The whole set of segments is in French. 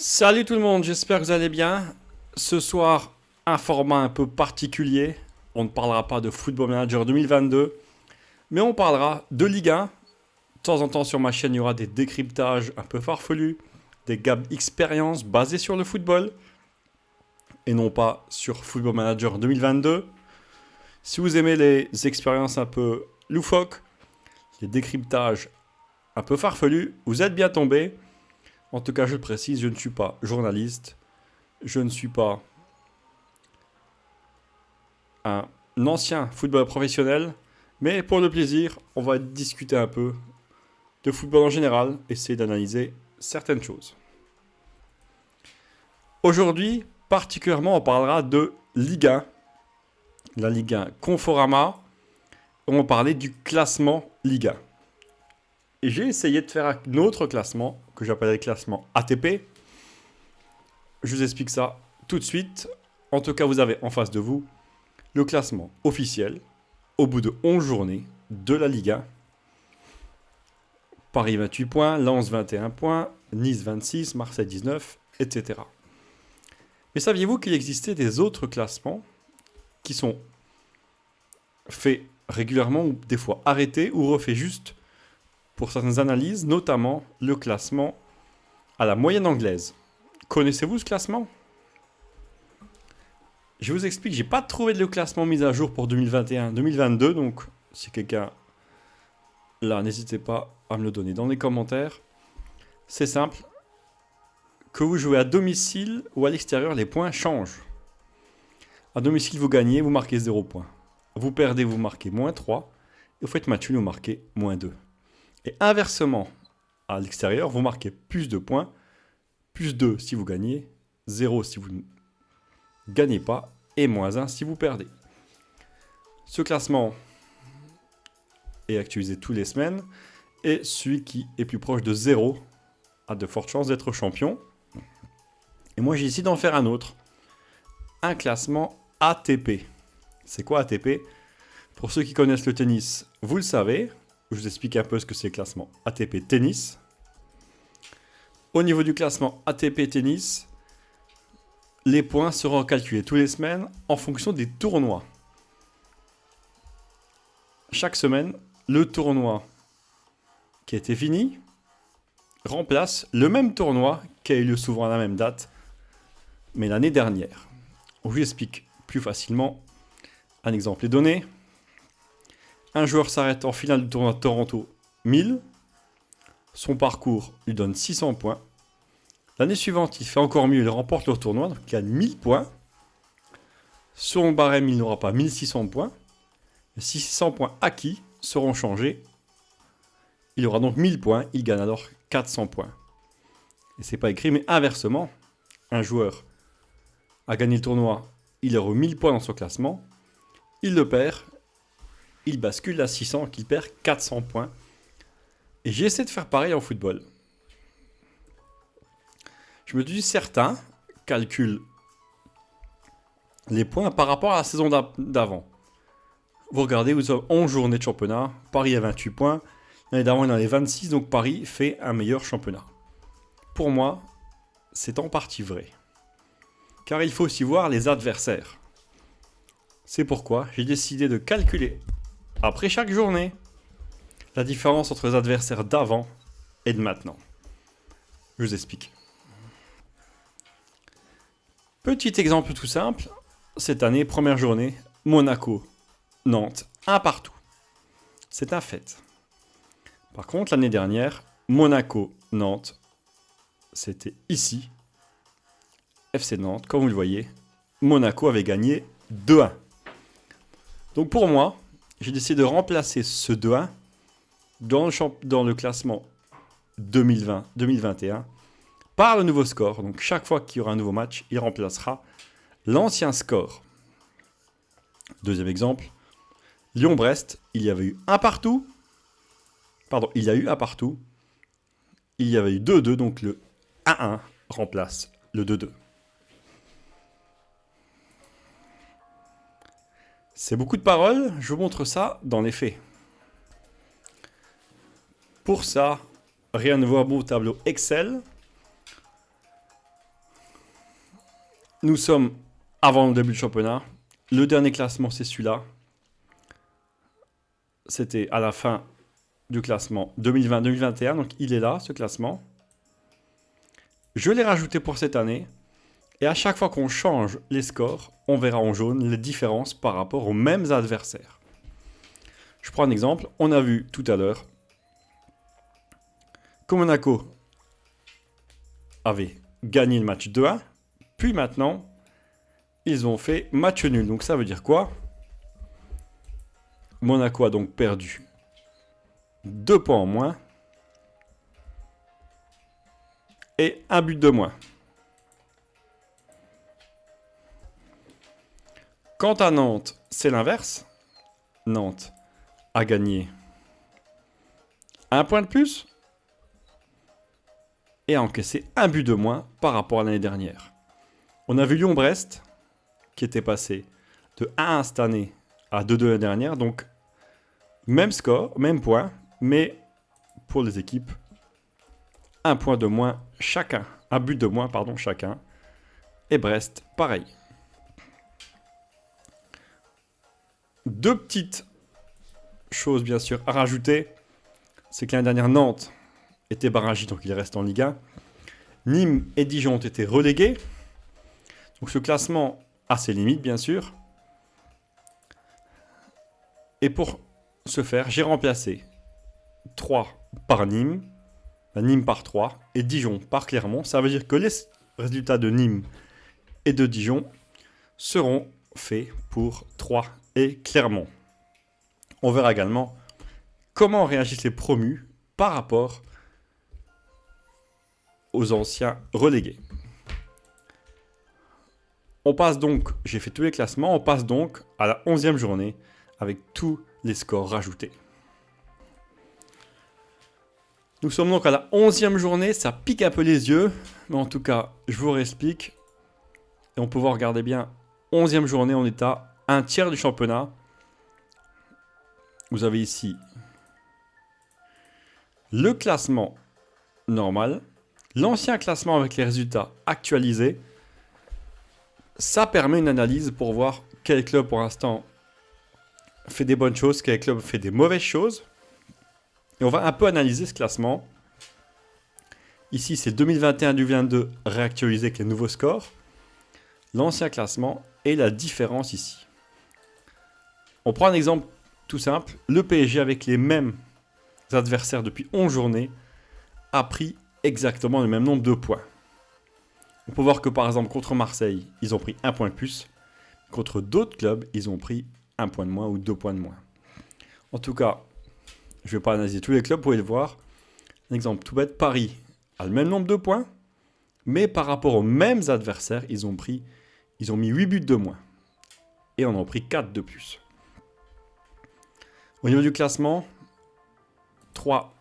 Salut tout le monde, j'espère que vous allez bien. Ce soir, un format un peu particulier. On ne parlera pas de Football Manager 2022, mais on parlera de Ligue 1. De temps en temps sur ma chaîne, il y aura des décryptages un peu farfelus, des gaps expériences basés sur le football, et non pas sur Football Manager 2022. Si vous aimez les expériences un peu loufoques, les décryptages un peu farfelus, vous êtes bien tombé. En tout cas, je le précise, je ne suis pas journaliste, je ne suis pas un ancien footballeur professionnel, mais pour le plaisir, on va discuter un peu de football en général, essayer d'analyser certaines choses. Aujourd'hui, particulièrement, on parlera de Ligue 1, la Ligue 1 Conforama, on va parler du classement Ligue 1. Et j'ai essayé de faire un autre classement, que j'appelle le classement ATP. Je vous explique ça tout de suite. En tout cas, vous avez en face de vous le classement officiel, au bout de 11 journées, de la Ligue 1. Paris 28 points, Lens 21 points, Nice 26, Marseille 19, etc. Mais saviez-vous qu'il existait des autres classements qui sont faits régulièrement ou des fois arrêtés ou refaits juste pour certaines analyses, notamment le classement à la moyenne anglaise. Connaissez-vous ce classement ? Je vous explique, j'ai pas trouvé de classement mis à jour pour 2021-2022, donc si quelqu'un là, n'hésitez pas à me le donner dans les commentaires. C'est simple, que vous jouez à domicile ou à l'extérieur, les points changent. À domicile, vous gagnez, vous marquez 0 points. Vous perdez, vous marquez moins 3. Et vous faites match nul, vous marquez moins 2. Et inversement, à l'extérieur, vous marquez plus de points, plus 2 si vous gagnez, 0 si vous ne gagnez pas, et moins 1 si vous perdez. Ce classement est actualisé toutes les semaines, et celui qui est plus proche de 0 a de fortes chances d'être champion. Et moi j'ai décidé d'en faire un autre, un classement ATP. C'est quoi ATP ? Pour ceux qui connaissent le tennis, vous le savez. Je vous explique un peu ce que c'est le classement ATP tennis. Au niveau du classement ATP tennis, les points seront calculés toutes les semaines en fonction des tournois. Chaque semaine, le tournoi qui a été fini remplace le même tournoi qui a eu lieu souvent à la même date, mais l'année dernière. Je vous explique plus facilement. Un exemple est donné. Un joueur s'arrête en finale du tournoi de Toronto 1000. Son parcours lui donne 600 points. L'année suivante, il fait encore mieux, il remporte le tournoi, donc il gagne 1000 points. Sur son barème, il n'aura pas 1600 points. Les 600 points acquis seront changés. Il aura donc 1000 points, il gagne alors 400 points. Et c'est pas écrit, mais inversement, un joueur a gagné le tournoi, il aura 1000 points dans son classement, il le perd, il bascule à 600, qu'il perd 400 points. Et j'ai essayé de faire pareil en football. Je me dis, certains calculent les points par rapport à la saison d'avant. Vous regardez, vous avez 11 journées de championnat, Paris a 28 points, l'année d'avant il en avait 26, donc Paris fait un meilleur championnat. Pour moi, c'est en partie vrai. Car il faut aussi voir les adversaires. C'est pourquoi j'ai décidé de calculer, après chaque journée, la différence entre les adversaires d'avant et de maintenant. Je vous explique. Petit exemple tout simple, cette année, première journée, Monaco, Nantes, un partout. C'est un fait. Par contre, l'année dernière, Monaco, Nantes, c'était ici, FC Nantes, comme vous le voyez, Monaco avait gagné 2-1. Donc pour moi, j'ai décidé de remplacer ce 2-1 dans le classement 2020-2021 par le nouveau score. Donc chaque fois qu'il y aura un nouveau match, il remplacera l'ancien score. Deuxième exemple, Lyon-Brest, il y avait eu un partout. Pardon, il y a eu un partout. Il y avait eu 2-2, donc le 1-1 remplace le 2-2. C'est beaucoup de paroles, je vous montre ça dans les faits. Pour ça, rien ne vaut un beau tableau Excel. Nous sommes avant le début du championnat. Le dernier classement, c'est celui-là. C'était à la fin du classement 2020-2021. Donc, il est là, ce classement. Je l'ai rajouté pour cette année. Et à chaque fois qu'on change les scores, on verra en jaune les différences par rapport aux mêmes adversaires. Je prends un exemple. On a vu tout à l'heure que Monaco avait gagné le match 2-1. Puis maintenant, ils ont fait match nul. Donc ça veut dire quoi? Monaco a donc perdu 2 points en moins et un but de moins. Quant à Nantes, c'est l'inverse. Nantes a gagné un point de plus et a encaissé un but de moins par rapport à l'année dernière. On a vu Lyon-Brest qui était passé de 1-1 cette année à 2-2 l'année dernière. Donc, même score, même point, mais pour les équipes, un point de moins chacun. Un but de moins, pardon, chacun. Et Brest, pareil. Deux petites choses, bien sûr, à rajouter. C'est que l'année dernière, Nantes était barragée, donc il reste en Ligue 1. Nîmes et Dijon ont été relégués. Donc ce classement a ses limites, bien sûr. Et pour ce faire, j'ai remplacé 3 par Nîmes, Nîmes par 3 et Dijon par Clermont. Ça veut dire que les résultats de Nîmes et de Dijon seront faits pour 3 et Clermont. On verra également comment réagissent les promus par rapport aux anciens relégués. On passe donc, j'ai fait tous les classements, on passe donc à la 11e journée avec tous les scores rajoutés. Nous sommes donc à la 11e journée, ça pique un peu les yeux, mais en tout cas, je vous réexplique. Et on peut voir, regardez bien, 11e journée, on est à un tiers du championnat. Vous avez ici le classement normal, l'ancien classement avec les résultats actualisés. Ça permet une analyse pour voir quel club pour l'instant fait des bonnes choses, quel club fait des mauvaises choses. Et on va un peu analyser ce classement. Ici, c'est 2021-2022 réactualisé avec les nouveaux scores. L'ancien classement et la différence ici. On prend un exemple tout simple. Le PSG avec les mêmes adversaires depuis 11 journées a pris exactement le même nombre de points. On peut voir que par exemple contre Marseille, ils ont pris un point de plus. Contre d'autres clubs, ils ont pris un point de moins ou 2 points de moins. En tout cas, je ne vais pas analyser tous les clubs, vous pouvez le voir. Un exemple tout bête, Paris a le même nombre de points, mais par rapport aux mêmes adversaires, ils ont mis 8 buts de moins. Et on en a pris 4 de plus. Au niveau du classement, 3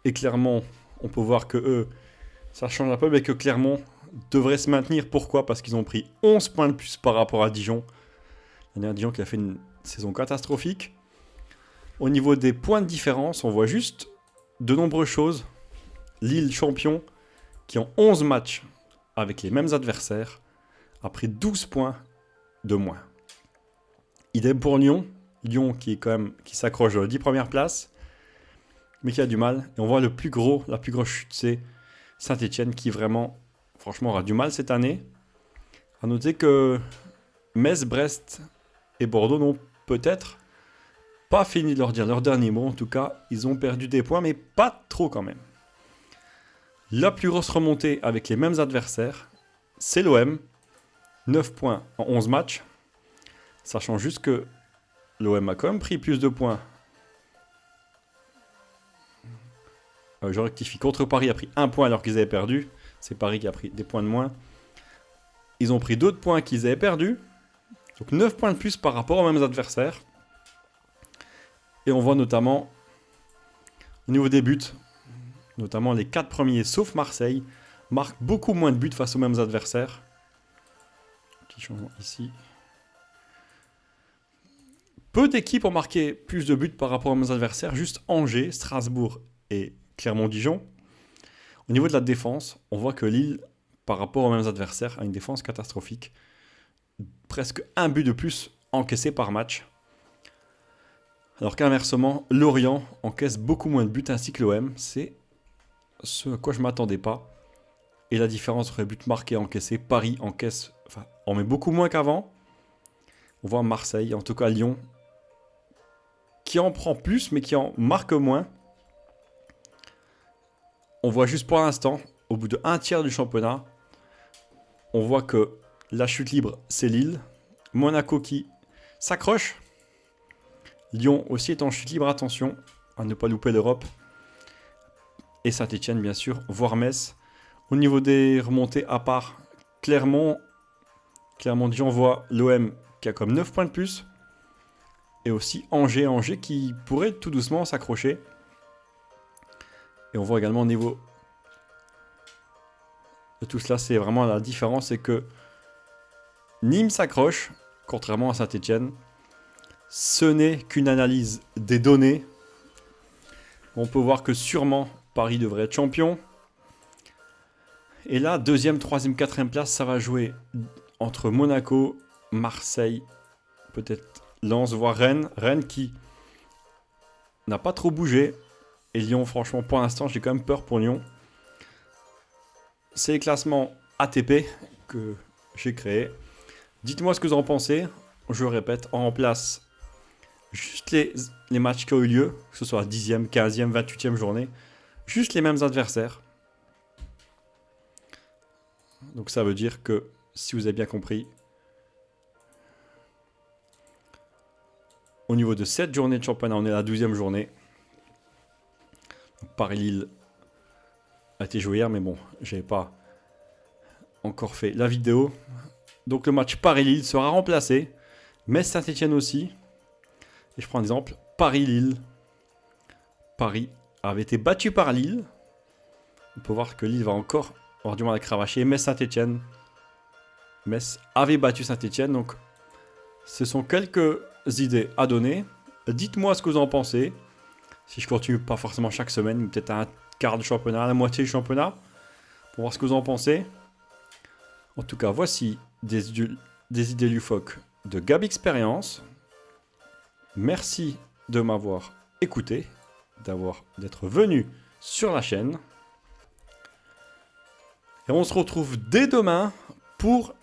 et Clermont, on peut voir que eux, ça change un peu, mais que Clermont devrait se maintenir. Pourquoi? Parce qu'ils ont pris 11 points de plus par rapport à Dijon. Il y en a un Dijon qui a fait une saison catastrophique. Au niveau des points de différence, on voit juste de nombreuses choses. Lille, champion, qui en 11 matchs avec les mêmes adversaires, a pris 12 points de moins. Idem pour Lyon. Lyon qui s'accroche aux 10 premières places, mais qui a du mal. Et on voit la plus grosse chute, c'est Saint-Etienne qui vraiment, franchement, aura du mal cette année. A noter que Metz, Brest et Bordeaux n'ont peut-être pas fini de leur dire leur dernier mot. En tout cas, ils ont perdu des points, mais pas trop quand même. La plus grosse remontée avec les mêmes adversaires, c'est l'OM. 9 points en 11 matchs. Sachant juste que l'OM a quand même pris plus de points. Je rectifie. Contre Paris a pris 1 point alors qu'ils avaient perdu. C'est Paris qui a pris des points de moins. Ils ont pris d'autres points qu'ils avaient perdus. Donc 9 points de plus par rapport aux mêmes adversaires. Et on voit notamment au niveau des buts, notamment les 4 premiers, sauf Marseille, marquent beaucoup moins de buts face aux mêmes adversaires. Petit changement ici. Peu d'équipes ont marqué plus de buts par rapport aux mêmes adversaires, juste Angers, Strasbourg et Clermont-Dijon. Au niveau de la défense, on voit que Lille par rapport aux mêmes adversaires, à une défense catastrophique. Presque un but de plus encaissé par match. Alors qu'inversement, Lorient encaisse beaucoup moins de buts ainsi que l'OM. C'est ce à quoi je ne m'attendais pas. Et la différence entre les buts marqués et encaissés, Paris encaisse, enfin, en met beaucoup moins qu'avant. On voit Marseille, en tout cas Lyon, qui en prend plus, mais qui en marque moins. On voit juste pour l'instant, au bout de un tiers du championnat, on voit que la chute libre, c'est Lille. Monaco qui s'accroche. Lyon aussi est en chute libre, attention à ne pas louper l'Europe. Et Saint-Etienne, bien sûr, voire Metz. Au niveau des remontées, à part Clermont, Dijon voit l'OM qui a comme 9 points de plus. Et aussi Angers qui pourrait tout doucement s'accrocher. Et on voit également au niveau de tout cela, c'est vraiment la différence, c'est que Nîmes s'accroche, contrairement à Saint-Etienne. Ce n'est qu'une analyse des données. On peut voir que sûrement Paris devrait être champion. Et là, deuxième, troisième, quatrième place, ça va jouer entre Monaco, Marseille, peut-être Lens, voire Rennes. Rennes qui n'a pas trop bougé. Et Lyon, franchement, pour l'instant, j'ai quand même peur pour Lyon. C'est les classements ATP que j'ai créés. Dites-moi ce que vous en pensez. Je répète, on remplace juste les matchs qui ont eu lieu, que ce soit 10e, 15e, 28e journée. Juste les mêmes adversaires. Donc ça veut dire que, si vous avez bien compris, au niveau de cette journée de championnat, on est à la 12e journée. Paris-Lille a été joué hier, mais bon, je n'avais pas encore fait la vidéo. Donc le match Paris-Lille sera remplacé. Metz-Saint-Etienne aussi. Et je prends un exemple. Paris-Lille. Paris avait été battu par Lille. On peut voir que Lille va encore avoir du mal à cravacher. Metz-Saint-Etienne. Metz avait battu Saint-Etienne. Donc ce sont quelques idées à donner. Dites-moi ce que vous en pensez. Si je continue pas forcément chaque semaine, mais peut-être un quart de championnat, la moitié du championnat. Pour voir ce que vous en pensez. En tout cas, voici des idées loufoques de Gab Experience. Merci de m'avoir écouté, d'être venu sur la chaîne. Et on se retrouve dès demain pour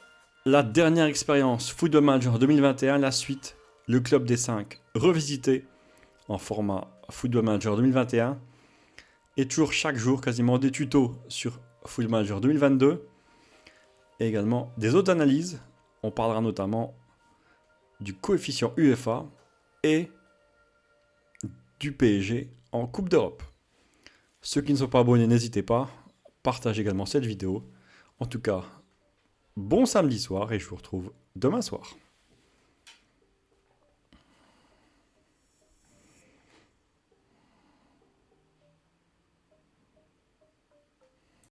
la dernière expérience Football Manager 2021, la suite, le club des 5 revisité en format Football Manager 2021. Et toujours chaque jour, quasiment des tutos sur Football Manager 2022. Et également des autres analyses. On parlera notamment du coefficient UEFA et du PSG en Coupe d'Europe. Ceux qui ne sont pas abonnés, n'hésitez pas. Partagez également cette vidéo. En tout cas, bon samedi soir et je vous retrouve demain soir.